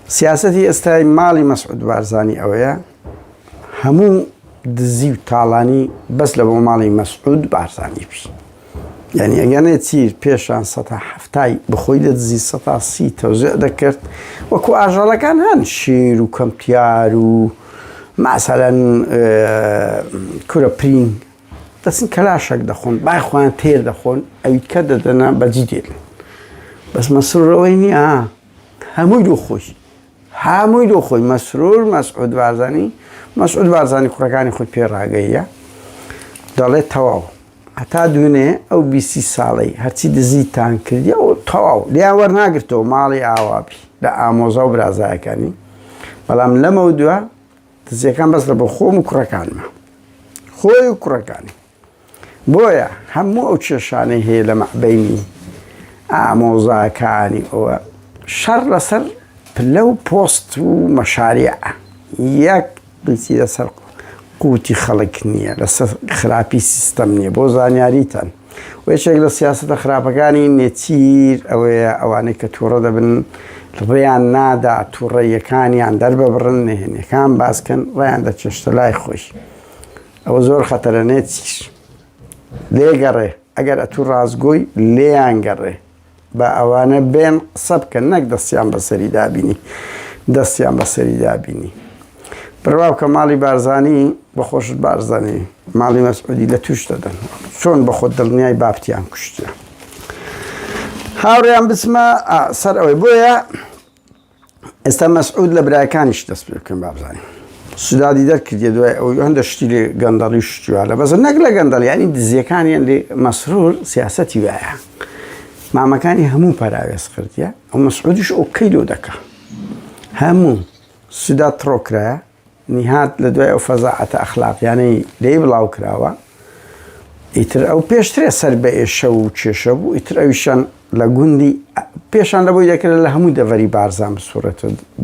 سیاسەتی ئێستای ماڵی مەسعود بارزانی ئەوەیە هەموو دزی و تاڵانی بەس لە بۆ ماڵی مەسعود بارزانی بی. یعنی ئەگەنێ چیر پێشان ١٧ بخۆی دەدزی ١٣٠ تەوزێع دەکرد وەکو ئاژەڵەکان هەن شێر و کەمتیار و ماسەلەن کورە پرینگ دەچن کەلاشێک دەخۆن بای خۆیان تێر دەخۆن ئەویت کە دەدەنا بەجی دێن. بەس مەسرۆرەوەی نییە هەمووی دۆخۆی مەسرور مەسعود بارزانی کوڕەکانی خۆی پێڕاگەیە دەڵێت تەواو هەتا دوێنێ ئەو 20 ساڵەی هەرچی دزیتان کردی ئەو تەواو لیان وەرناگرتەوە ماڵی ئاوابی لە ئامۆزا و برازایەکانی. بەڵام لەمە دووە دزیەکان بەس لە بۆ خۆم و کوڕەکانمە خۆی و کوڕەکانی. بۆیە هەموو ئەو کێشانەی هەیە لە مەعبەینی ئامۆزاکانی ئەوە شەڕ لەسەر پلە و پۆست و مەشاریع یەک بچی لەسەر قوتی خەڵک نییە لەسەر خراپی سیستەم نییە بۆ زانیاریتان و یەکێک لە سیاسەتە خراپەکانی نێچیر ئەوەیە ئەوانەی کە تووڕە دەبن ڕێیان نادا تووڕێیەکانیان دەرببڕن نهێنیەکان باسکەن ڕێیان دەچێشتە لای خۆی ئەوە زۆر خەتەرە نێچیر لێگەڕێ ئەگەر ئەتوو ڕازگۆی لێیان گەڕێ بە ئەوانە بێن قسە بکەن نەک دەستیان بەسەری دابینی. بڕواو کە ماڵی بارزانی بەخۆشت بارزانی ماڵی مەسعودی لە توش دەدەن چۆن بە خۆت دڵنیای بابتیان کوشتە. هاوڕێیان بچمە سەر ئەوەی بۆیە ئێستا مەسعود لە برایەکانیش دەست پێ بکەن بابزانین. سودادی دەرکردیە دوای ئەوەی هەندە شتی لێ گەندەڵی شتیوالە بەزە نەک لە گەندەڵ ینی دزیەکانیان لێ مەسرور سیاسەتی وایە مامەکانی هەموو پەراوێز کردیە ئەو مەسعودیش ئۆکەی لۆ دەکا هەموو سودا تڕۆکرایە نهات لە دوای ئەو فەزاعەتە ئەخلاقیانەی لێی بڵاو کراوە ئیتر ئەو پێشترێ سەر بە ئێشە و کێشە بوو ئیتر ئەویشان لە گوندی پێشان لەبووی دەکرێت لە هەموو دەڤەری بارزان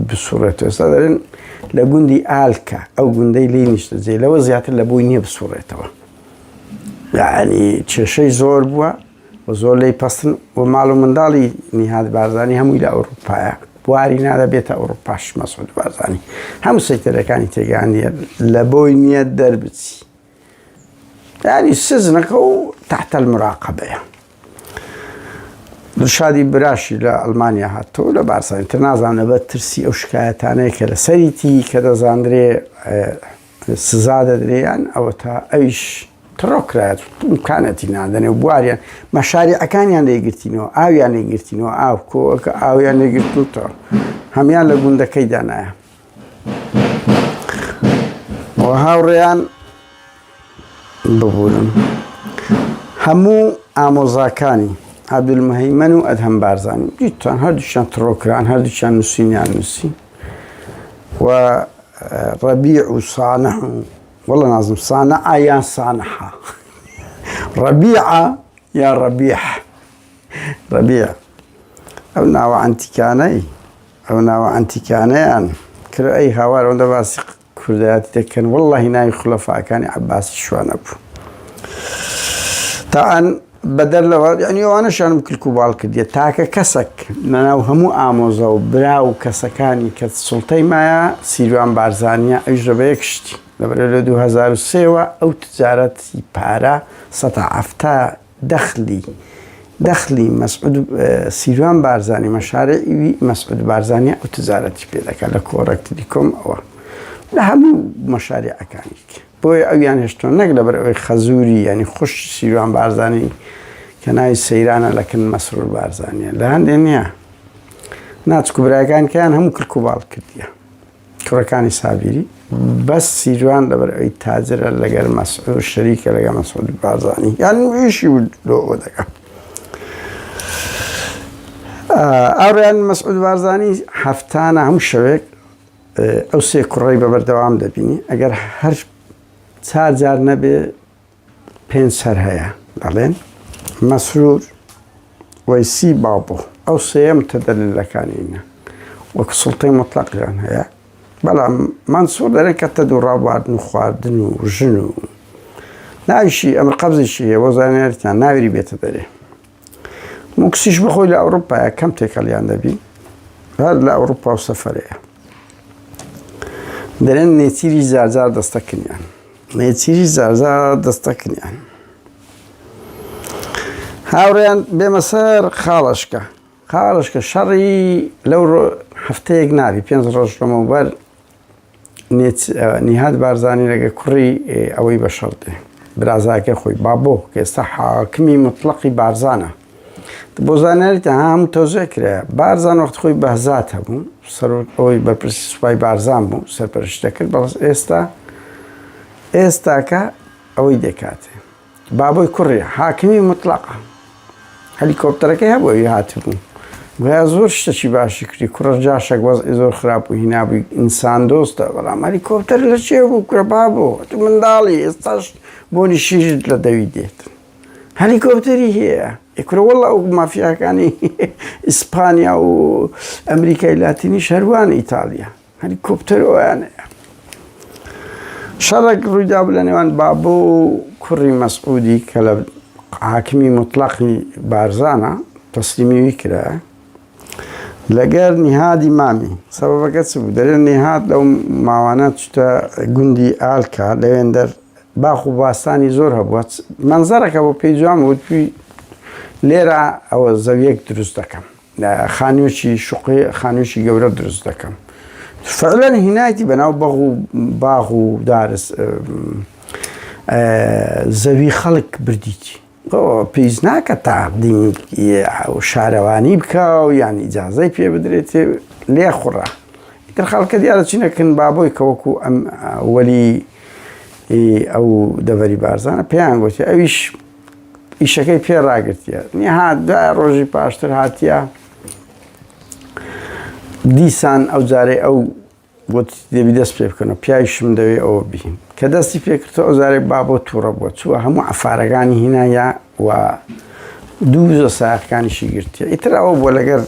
بسوڕێتەوە ئێستا دەرێن لە گوندی ئالکە ئەو گوندەی لێی نیشتە جێ لەوە زیاتر لە بۆی نییە بسوڕێتەوە یعنی کێشەی زۆر بووە و زۆر لی پەستن و ماڵ و منداڵی نیهاد بارزانی هەمووی لە ئەوروپایە بواری نادەبێتە ئەوروپاش مەسعود بارزانی هەموو سەکتەرەکانی تێگەاندیە لە بۆی نییە دەربچی ینی سزنەکە و تحت المراقبەیە. دڵشادی براشی لە ئەڵمانیا هاتەوە لە بارزانی تر نازانە بە ترسی ئەو شکایەتانەیە کە لە سەریتی کە دەزاندرێ سزا دەدرێیان ئەوە تا ئەویش تڕۆکرایەت امکانەتی نادەنێ و بواریان مەشاریعەکانیان لێگرتینەوە ئاویان لێگرتینەوە ئاو کۆکە ئاویان لێگرتوتەوە هەمیان لە گوندەکەی دانایە و هاوڕێیان ببوورن هەموو ئامۆزاکانی عەبدولمەهیمەن و ئەدهەم بارزانی دیتوان هەردووشیان تڕۆکران هەردووشیان نووسینیان نووسی و ڕەبیع و سانح و والله نازم صانعة يا صانحة ربيعة يا ربيح ربيع أو ناو عنتكاني أو ناو عنتكانيان كل أي هوار وند باسق كردات تكن والله ناي خلفاء كان عباس شوان أبو طبعا بدل يعني وانا شان بكل كوبال كدي تاكا كسك ناو همو آموزا وبراو كسكاني كسلطي مايا سيروان بارزانيا أجربة يكشتي لەبەرە لە 2003ەوە ئەو تجارەتی پارە ١٧ دەخلی مەسعود سیروان بارزانی مەشارعی مەسعود بارزانیە ئەو تجارەتی پێ دەکات لە کۆڕەکتری کۆم ئەوە لە هەموو مەشاریعەکانی بۆیە ئەویان هێشتۆ نەک لەبەر ئەوەی خەزوری ینی خوش سیروان بارزانی کە ناوی سەیرانە لەکن مەسرور بارزانیە لە هەندێ نییە ناچکو برایەکانیان هەموو کرد و باڵ کردیە کوڕەکانی سابیری بەس سیروان لەبەر ئەوی تاجرە لەگەر مەسعود شەریکە لەگەڵ مەسعود بارزانی یانی ویشی لۆ دەکات. ئەوڕێیان مەسعود بارزانی هەفتانە هەموو شەوێک ئەو سێ کوڕەی بەبەردەوام دەبینی ئەگەر هەر 4 جار نەبێ 5 سەر هەیە دەڵێن مەسرور وەیسی بابۆ ئەو سێیە متەدەللەکانینە وەکو سوڵتەی مطلقیان هەیە بەڵام مەنسوور دەرێن کە تەد و ڕابواردن و خواردن و ژن و ناویشی ئەمر قەبزیشی هەیە بۆ زانیاریتان ناویری بێتە دەرێ موکسیش بخۆی لە ئەوروپایە کەم تێکەڵیان دەبی هەر لە ئەوروپا و سەفەرەیە دەرێن نێچیری زارزار دەستەکردیان نێچیری زارزار دەستەکردیان هاوڕێیان بێمە سەر خاڵشکە شەڕی لەو هەفتەیەک نابی 5 ڕۆژ لەمەوبەر نیهاد بارزانی لەگە کوڕی ئەوەی بە شەڕدێ برازاکە خۆی بابۆ کە ئێستا حاکمی مطلقی بارزانە بۆ زانیاریتە هەموو تۆزێ کرایە بارزان وەخت خۆی بەهزات هەبوو سەر ئەوەی بەرپرسی سوپای بارزان بوو سەرپەرشت دەکرد بەڵام ئێستاکە ئەوەی دەکاتێ بابۆی کوڕی حاکمی مطلقە هەلیکۆپتەرەکەی هەبووی هاتبوو گویا زۆر شتێکی باشی کردی کوڕە جاشێک وەزعی زۆر خراپ و هینابووی ئینسان دۆستە بەڵام هەلیکۆپتەر لە چێ بوو کوڕە بابۆ تو منداڵی ئێستاش بۆنی شیژت لە دەوی دێت هەلیکۆپتەری هەیە کوڕە وەڵڵا ئەو مافیاکانی ئیسپانیا و ئەمریکای لاتینی شەروان ئیتالیا هەلیکۆپتەر ئەویانەیە شەڕێک ڕوویدا بوو لە نێوان بابۆ و کوڕی مەسعودی کە لە حاکمی مطلقی بارزانە تەسلیمیوی کرایە لەگەر نیهادی مامی سەبەبەکە چ بوو دەرێن نیهاد لەو ماوانە چتە گوندی ئالکا لەوێن دەر باخ و باستانی زۆر هەبووە مەنزەرەکە بۆ پێی جوان وتوی لێرە ئەوە زەویەک دروست دەکەم خانوێکی شوقی خانوێکی گەورە دروست دەکەم فعلەن هینایەتی بەناو بەغ و باغ و دارس زەوی خەڵک بردیتی پێیز ناکە تاقدیم شارەوانی بکە و یان ئیجازەی پێ بدرێت لێ خوڕە ئیتر خەڵکە دیارە چینەکەن بابۆی کە وەکو ئەم وەلی ئەو دەڤەری بارزانە پێیان گوتی ئەویش ئیشەکەی پێ ڕاگرتیە نیهات دوای ڕۆژی پاشتر هاتیە دیسان ئەو جارێ ئەو گوتی دەبی دەست پێ بکەنەوە پیاویشم دەوێ ئەوە بین کە دەستی پێکردەوە ئەو جارێ بابۆ تووڕە بووە چووە هەموو عەفارەکانی هینایە و دوو سایەقەکانیشی گرتیە ئیتر ئەوە بۆ لەگەر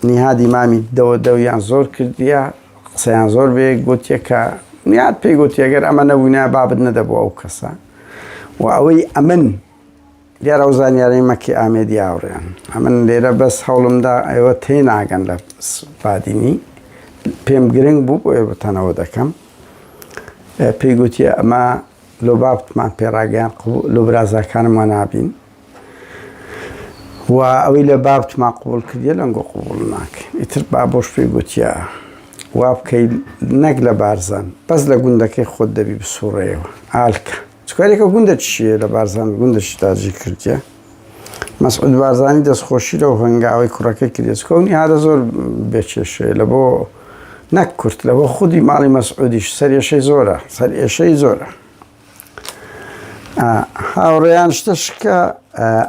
نیهادی مامی دەویان زۆر کردیە قسەیان زۆر بێ گوتیە کە نیهاد پێی گوتی ئەگەر ئەمە نەبووینە بابت نەدەبوو ئەو کەسە و ئەوەی ئەمن دیارە ئەو زانیارەی مەکی ئامێدی هاوڕێیان ئەمن لێرە بەس هەوڵمدا ئێوە تێناگەن لە بادینی پێم گرنگ بوو بۆ ئێوەتانەوە دەکەم پێی گوتیە ئەمە لۆ بابتمان پێڕاگەیان لۆ برازاکانمان نابین و ئەوەی لە بابتمان قوبوڵ کردیە لەنگۆ قوبوڵ ناکەین ئیتر بابۆش پێی گوتیە وا بکەی نەک لە بارزان بەس لە گوندەکەی خۆت دەبی بسوڕێەوە ئالکە چکارێکە گوندە چیە لە بارزان گوندەشی تاجی کردیە مەسعود بارزانی دەستخۆشی لەو هەنگاوی کوڕەکەی کردێت چکەونی هادە زۆر بێکێشەیە لە بۆ نەک کورت لەوە خودی ماڵی مەسعودیش سەرێشەی زۆرە سەر ئێشەی زۆرە هاوڕێیان شتەشکە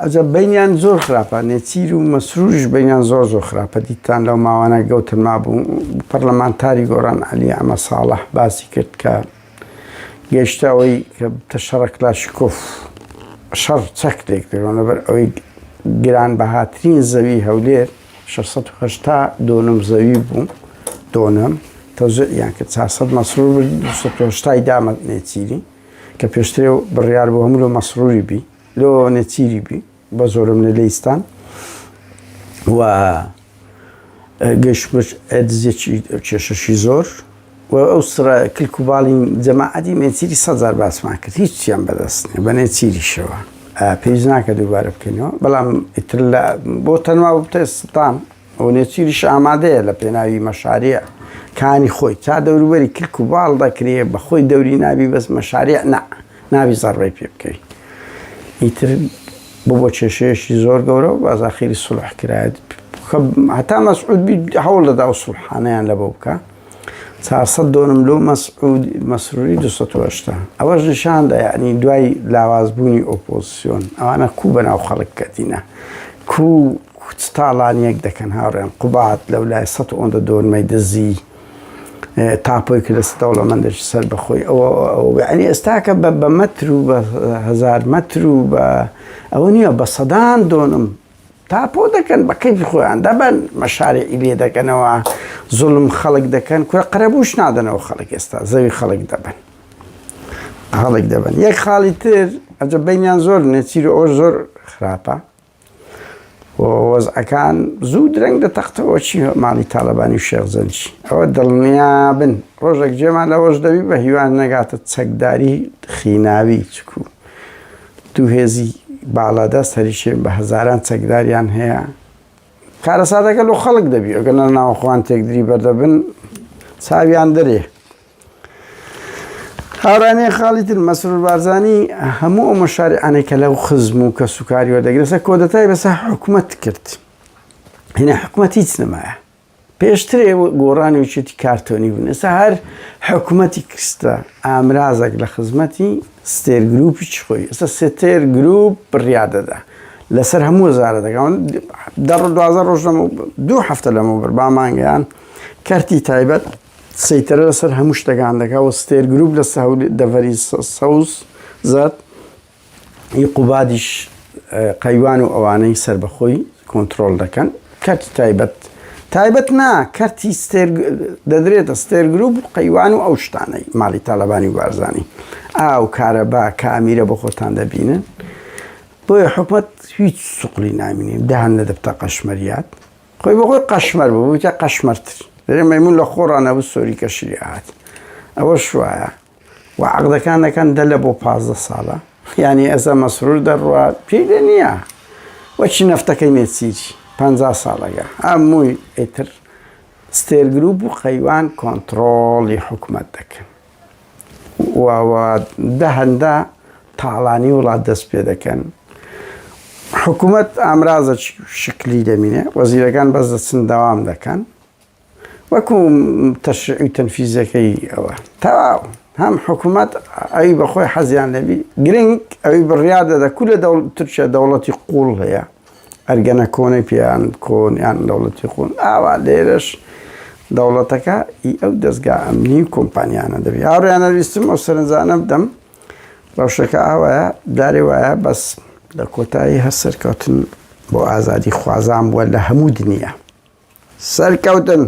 ئەجە بینیان زۆر خراپە نێچیر و مەسروریش بینیان زۆر خراپە دیتان لەو ماوانە گەوتن مابوو پەرلەمانتاری گۆڕان عەلی ئەمە ساڵح باسی کرد کە گەیشتە ئەوەی کە بتە شەڕە کلاشیکۆف شەڕ چەک لێک دەگەن لەبەر ئەوەی گرانبەهاترین زەوی هەولێر 680 زەوی بوو دۆنم تەزیان کرد 400 مەسرور 280 دامە نێچیری کە پێشترێ بڕیار بۆ هەموو لە مەسروری بی لۆ نێچیری بی بە زۆرم لە لەیستان و گەشتمش ئەدزیەکی کێشەشی زۆر و ئەو سرە کلک و باڵین جەماعەتی نێچیری 100,000 باسمان کرد هیچیان بەدەست نیە بە نێچیریشەوە پێویست ناکە دووبارە بکەینەوە بەڵام ئیتر بۆ تەنوا بتە ستان ئەو نێچیریش ئامادەیە لە پێناوی مەشاریع کانی خۆی تا دەوروبەری کلک و باڵ دەکرێ بە خۆی دەوری نابی بەس مەشاریع نابی زەڕبەی پێ بکەی ئیتر بۆ کێشەیەشی زۆر گەورە و بازاخیری سولح کرایەت هەتا مەسعود هەوڵ دەدا و سولحانەیان لەبە بکە 400 دۆنم لۆ مەسروری 280 ئەوەش نیشاندا یعنی دوای لاوازبوونی ئۆپۆزیسیۆن ئەوانە کوو بەناو خەڵک کەتینە کوو تاڵانیەک دەکەن هاوڕێن قوبات لەو لای 100 دۆنمەی دزی تاپۆی کە لە دەوڵەمەندێکی سەر بەخۆی ئەوە یعنی ئێستاکە بە مەتر و بە 1000 مەتر و بە ئەوە نییە بە سەدان دۆنم تاپۆ دەکەن بە کەیفی خۆیان دەبەن مەشارێعی لێ دەکەنەوە زوڵم خەڵک دەکەن کورە قەرەبووش نادەنەوە خەڵک ئێستا زەوی خەڵک دەبن یەک خاڵی تر ئەجە بینیان زۆر نێچیر ئەوە زۆر خراپە وەزعەکان زوو درەنگ دەتەختەوە چی ماڵی تاالبانی و شێخزەنجی ئەوە دڵنیا بن ڕۆژێک جێمان لەوەش دەبی بە هیوان نەگاتە چەکداری خیناوی چکو دوو هێزی باڵادەست هەریشێ بە هەزاران چەکداریان هەیە کارەساتەکە لە خەڵک دەبی ئەگەنە ناوەخواان تێکدری بەردەبن چاویان دەرێ هاورانەیە خاڵیتر مەسرور بارزانی هەموو ئەو مەشارعانێکە لەو خزم و کە سوکاری وەدەگرێسە کۆدەتای بەسەر حکوومەت کرد هێنە حکوومەت هیچ نەمایە پێشترێ گۆڕانی وچێتی کارتۆنی بوون ئێستا هەر حکوومەتی کستە ئامرازێک لە خزمەتی ستێر گروپی چ خۆی ئێستا ستێر گروپ بڕیادەدا لەسەر هەموو وەزارە دەکەون 12 ڕۆژ دوو هەفتە لەمەوبەر با مانگەیان کارتی تایبەت سەیتەرە لەسەر هەموو شتەکان دەکا و ستێر گروپ لە دەڤەری سەوز زات ئی قوبادیش قەیوان و ئەوانەی سەر بەخۆی کۆنتترۆل دەکەن کارتی تایبەت نا کارتی دەدرێتە ستێر گروپ و قەیوان و ئەو شتانەی ماڵی تاالبانی و بارزانی ئاو کارەبا کە ئامیرە بە خۆتان دەبینن بۆیە حکوومەت هیچ سوقلی نامینێ داهان نەدەبتە قەشمەریات خۆی بە خۆی قەشمەر بوو بوویتە قەشمەرتر دەرێ مەیمون لە خۆڕانەبوو سۆری کەشری هات ئەوە شوایە و عەقدەکان دەکەن دە لە بۆ 15 ساڵە یعنی ئەسا مەسرور دەڕوا پێی نییە وەچی نەفتەکەی نێچیری 50 ساڵەکە هەمووی ئیتر ستێر گروپ و قەیوان کۆنتترۆڵی حکوومەت دەکەن هەندە تاڵانی وڵات دەست پێ دەکەن حکوومەت ئامرازە شکلی دەمینێ وەزیرەکان بەس دەچن دەوام دەکەن وەکو تەشریعی تەنفیزەکەی ئەوە تەواو هەم حکوومەت ئەوی بەخۆی حەزیان لەبی گرنگ ئەوی بڕیادەدا کو لە تورکیا دەوڵەتی قوڵ هەیە ئەرگەنە کۆنەی پێیان کۆن یان دەوڵەتی خۆن ئاوا لێرەش دەوڵەتەکە ئەو دەستگا ئەمنی و کۆمپانیانە دەبی هاوڕێیانە ویستم ئەو سەرنجانە بدەم ڕەوشەکە ئەوەیە دارێ وایە بەس لە کۆتایی هەر سەرکەوتن بۆ ئازادی خوازان بووە لە هەموو دنیا سەرکەوتن